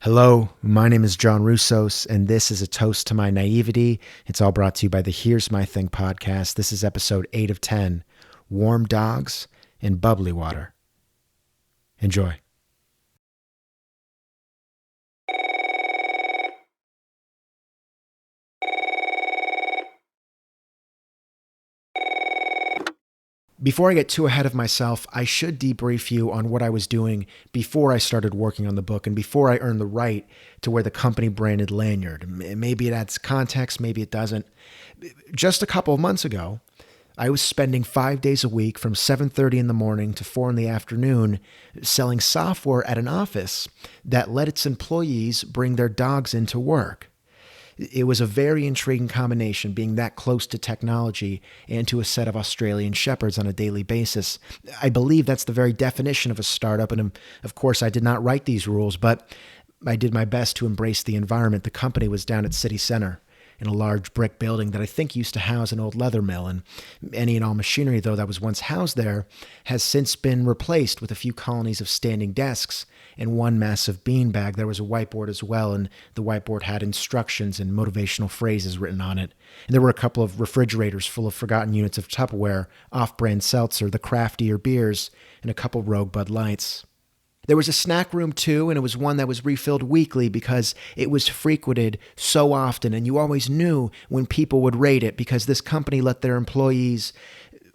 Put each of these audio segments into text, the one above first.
Hello, my name is John Russos, and this is a Toast to My Naivety. It's all brought to you by the Here's My Thing podcast. This is episode 8 of 10, Warm Dogs and Bubbly Water. Enjoy. Before I get too ahead of myself, I should debrief you on what I was doing before I started working on the book and before I earned the right to wear the company branded lanyard. Maybe it adds context, maybe it doesn't. Just a couple of months ago, I was spending 5 days a week from 7:30 in the morning to 4 in the afternoon selling software at an office that let its employees bring their dogs into work. It was a very intriguing combination, being that close to technology and to a set of Australian shepherds on a daily basis. I believe that's the very definition of a startup, and of course I did not write these rules, but I did my best to embrace the environment. The company was down at City Center in a large brick building that I think used to house an old leather mill, and any and all machinery, though, that was once housed there has since been replaced with a few colonies of standing desks and one massive beanbag. There was a whiteboard as well, and the whiteboard had instructions and motivational phrases written on it. And there were a couple of refrigerators full of forgotten units of Tupperware, off-brand seltzer, the craftier beers, and a couple rogue Bud Lights. There was a snack room too, and it was one that was refilled weekly because it was frequented so often, and you always knew when people would raid it because this company let their employees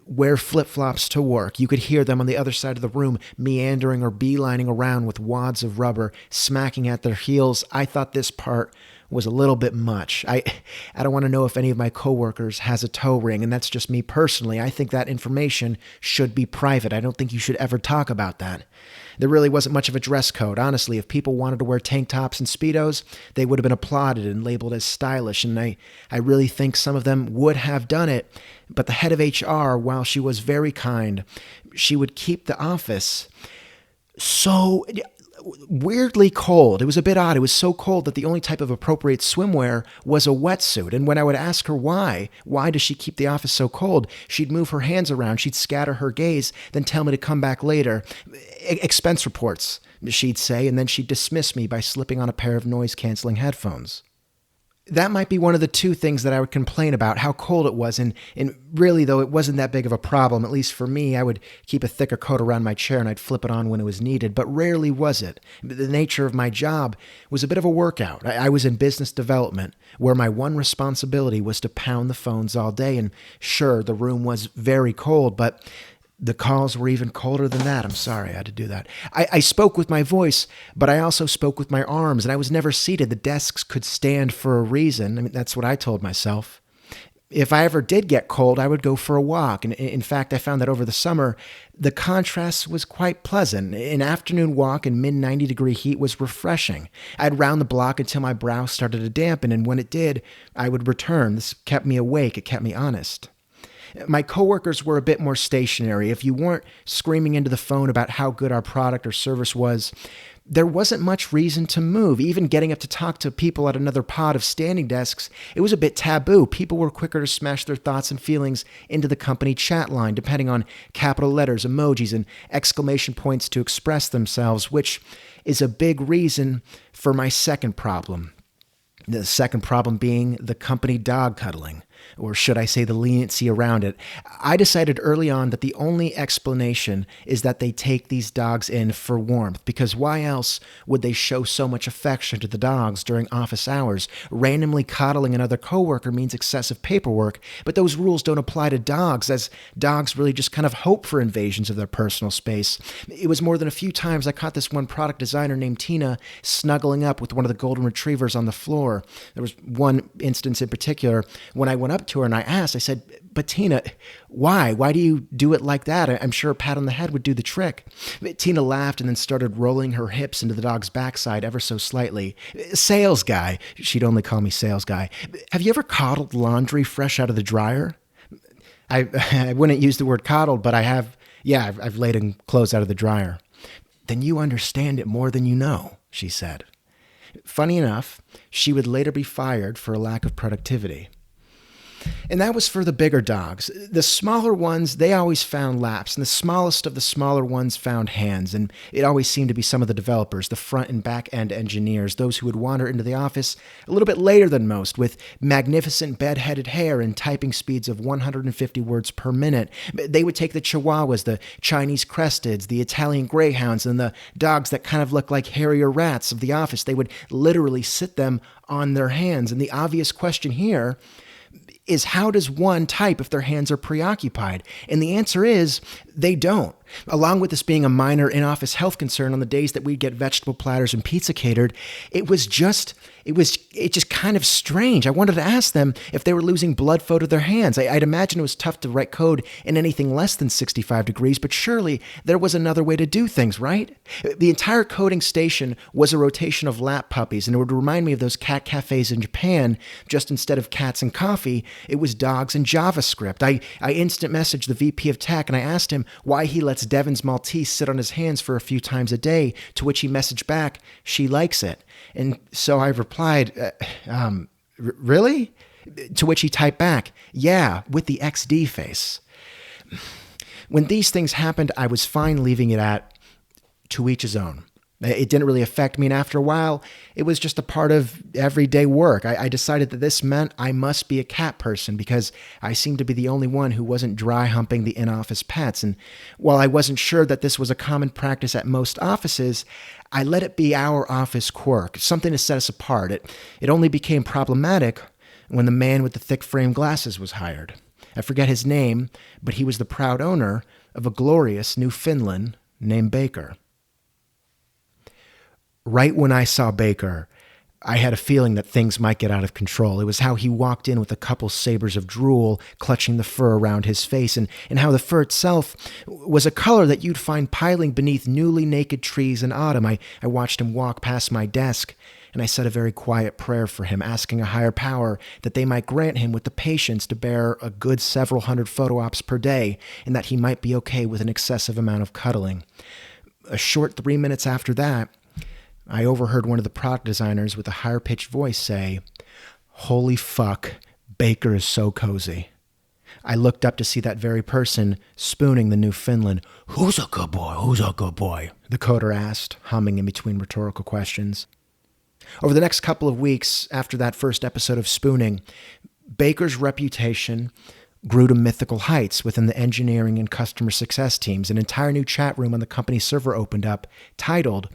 wear flip-flops to work. You could hear them on the other side of the room meandering or beelining around with wads of rubber smacking at their heels. I thought this part was a little bit much. I don't want to know if any of my coworkers has a toe ring, and that's just me personally. I think that information should be private. I don't think you should ever talk about that. There really wasn't much of a dress code. Honestly, if people wanted to wear tank tops and Speedos, they would have been applauded and labeled as stylish, and I really think some of them would have done it. But the head of HR, while she was very kind, she would keep the office so weirdly cold. It was a bit odd. It was so cold that the only type of appropriate swimwear was a wetsuit. And when I would ask her why does she keep the office so cold, she'd move her hands around, she'd scatter her gaze, then tell me to come back later. Expense reports, she'd say, and then she'd dismiss me by slipping on a pair of noise-canceling headphones. That might be one of the two things that I would complain about, how cold it was. And really, though, it wasn't that big of a problem. At least for me, I would keep a thicker coat around my chair and I'd flip it on when it was needed. But rarely was it. The nature of my job was a bit of a workout. I was in business development, where my one responsibility was to pound the phones all day. And sure, the room was very cold, but the calls were even colder than that. I'm sorry I had to do that. I spoke with my voice, but I also spoke with my arms, and I was never seated. The desks could stand for a reason. I mean, that's what I told myself. If I ever did get cold, I would go for a walk. And in fact, I found that over the summer, the contrast was quite pleasant. An afternoon walk in mid-90-degree heat was refreshing. I'd round the block until my brow started to dampen, and when it did, I would return. This kept me awake. It kept me honest. My coworkers were a bit more stationary. If you weren't screaming into the phone about how good our product or service was, there wasn't much reason to move. Even getting up to talk to people at another pod of standing desks, it was a bit taboo. People were quicker to smash their thoughts and feelings into the company chat line, depending on capital letters, emojis, and exclamation points to express themselves, which is a big reason for my second problem. The second problem being the company dog cuddling, or should I say the leniency around it. I decided early on that the only explanation is that they take these dogs in for warmth, because why else would they show so much affection to the dogs during office hours? Randomly coddling another coworker means excessive paperwork, but those rules don't apply to dogs, as dogs really just kind of hope for invasions of their personal space. It was more than a few times I caught this one product designer named Tina snuggling up with one of the golden retrievers on the floor. There was one instance in particular when I went up to her and I asked, I said, "But Tina, why? Why do you do it like that? I'm sure a pat on the head would do the trick." Tina laughed and then started rolling her hips into the dog's backside ever so slightly. "Sales guy." She'd only call me sales guy. "Have you ever coddled laundry fresh out of the dryer?" I wouldn't use the word coddled, but I have. Yeah, I've laid in clothes out of the dryer. "Then you understand it more than you know," she said. Funny enough, she would later be fired for a lack of productivity. And that was for the bigger dogs. The smaller ones, they always found laps, and the smallest of the smaller ones found hands. And it always seemed to be some of the developers, the front and back end engineers, those who would wander into the office a little bit later than most with magnificent bed-headed hair and typing speeds of 150 words per minute. They would take the Chihuahuas, the Chinese Cresteds, the Italian Greyhounds, and the dogs that kind of look like hairier rats of the office. They would literally sit them on their hands. And the obvious question here is, how does one type if their hands are preoccupied? And the answer is they don't. Along with this being a minor in-office health concern on the days that we'd get vegetable platters and pizza catered, it just kind of strange. I wanted to ask them if they were losing blood flow to their hands. I'd imagine it was tough to write code in anything less than 65 degrees, but surely there was another way to do things, right? The entire coding station was a rotation of lap puppies, and it would remind me of those cat cafes in Japan, just instead of cats and coffee, it was dogs and JavaScript. I instant messaged the VP of tech, and I asked him why he lets Devon's Maltese sit on his hands for a few times a day, to which he messaged back, "She likes it." And so I replied, really? To which he typed back, "Yeah, with the XD face." When these things happened, I was fine leaving it at to each his own. It didn't really affect me, and after a while, it was just a part of everyday work. I decided that this meant I must be a cat person because I seemed to be the only one who wasn't dry humping the in-office pets. And while I wasn't sure that this was a common practice at most offices, I let it be our office quirk, something to set us apart. It only became problematic when the man with the thick frame glasses was hired. I forget his name, but he was the proud owner of a glorious Newfoundland named Baker. Right when I saw Baker, I had a feeling that things might get out of control. It was how he walked in with a couple sabers of drool clutching the fur around his face, and how the fur itself was a color that you'd find piling beneath newly naked trees in autumn. I watched him walk past my desk, and I said a very quiet prayer for him, asking a higher power that they might grant him with the patience to bear a good several hundred photo ops per day, and that he might be okay with an excessive amount of cuddling. A short 3 minutes after that, I overheard one of the product designers with a higher-pitched voice say, "Holy fuck, Baker is so cozy." I looked up to see that very person spooning the Newfoundland. "Who's a good boy? Who's a good boy?" the coder asked, humming in between rhetorical questions. Over the next couple of weeks after that first episode of spooning, Baker's reputation grew to mythical heights within the engineering and customer success teams. An entire new chat room on the company server opened up, titled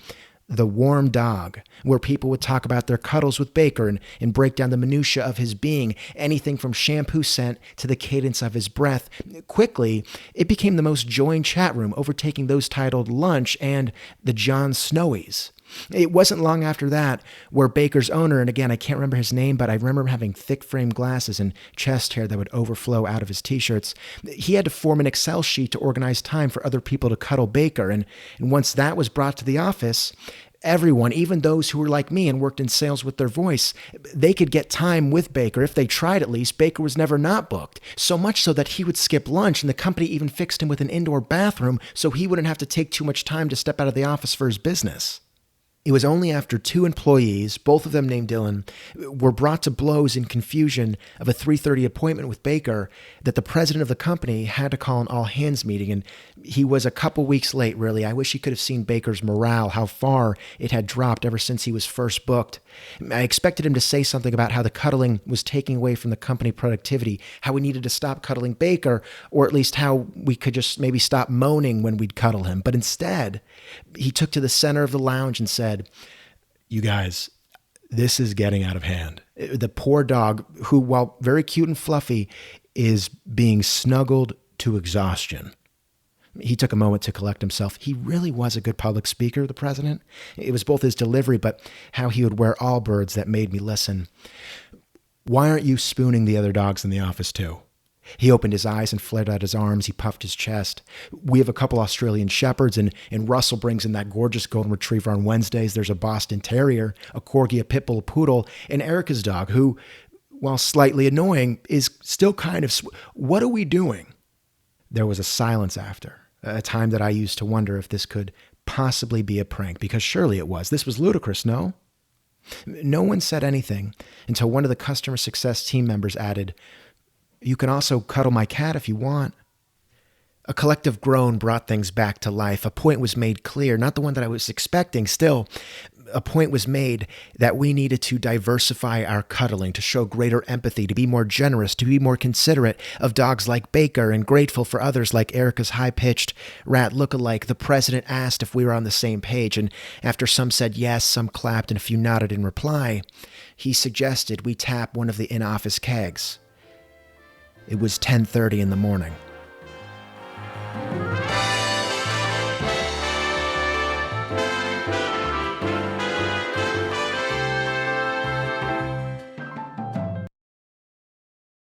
The Warm Dog, where people would talk about their cuddles with Baker and break down the minutia of his being, anything from shampoo scent to the cadence of his breath. Quickly, it became the most joined chat room, overtaking those titled Lunch and the John Snowies. It wasn't long after that where Baker's owner, and again, I can't remember his name, but I remember him having thick frame glasses and chest hair that would overflow out of his t-shirts. He had to form an Excel sheet to organize time for other people to cuddle Baker. And once that was brought to the office, everyone, even those who were like me and worked in sales with their voice, they could get time with Baker. If they tried, at least, Baker was never not booked. So much so that he would skip lunch, and the company even fixed him with an indoor bathroom so he wouldn't have to take too much time to step out of the office for his business. It was only after 2 employees, both of them named Dylan, were brought to blows in confusion of a 3:30 appointment with Baker that the president of the company had to call an all-hands meeting, and he was a couple weeks late, really. I wish he could have seen Baker's morale, how far it had dropped ever since he was first booked. I expected him to say something about how the cuddling was taking away from the company productivity, how we needed to stop cuddling Baker, or at least how we could just maybe stop moaning when we'd cuddle him. But instead, he took to the center of the lounge and said, "You guys, this is getting out of hand. The poor dog, who, while very cute and fluffy, is being snuggled to exhaustion." He took a moment to collect himself. He really was a good public speaker, the president. It was both his delivery, but how he would wear Allbirds that made me listen. "Why aren't you spooning the other dogs in the office too?" He opened his eyes and flared out his arms. He puffed his chest. "We have a couple Australian Shepherds, and Russell brings in that gorgeous golden retriever on Wednesdays. There's a Boston Terrier, a Corgi, a Pit Bull, a Poodle, and Erica's dog, who, while slightly annoying, is still kind of... What are we doing?" There was a silence after, a time that I used to wonder if this could possibly be a prank, because surely it was. This was ludicrous, no? No one said anything until one of the customer success team members added, You can also cuddle my cat if you want." A collective groan brought things back to life. A point was made clear, not the one that I was expecting. Still, a point was made that we needed to diversify our cuddling, to show greater empathy, to be more generous, to be more considerate of dogs like Baker and grateful for others like Erica's high-pitched rat look-alike. The president asked if we were on the same page, and after some said yes, some clapped, and a few nodded in reply, he suggested we tap one of the in-office kegs. It was 10:30 in the morning.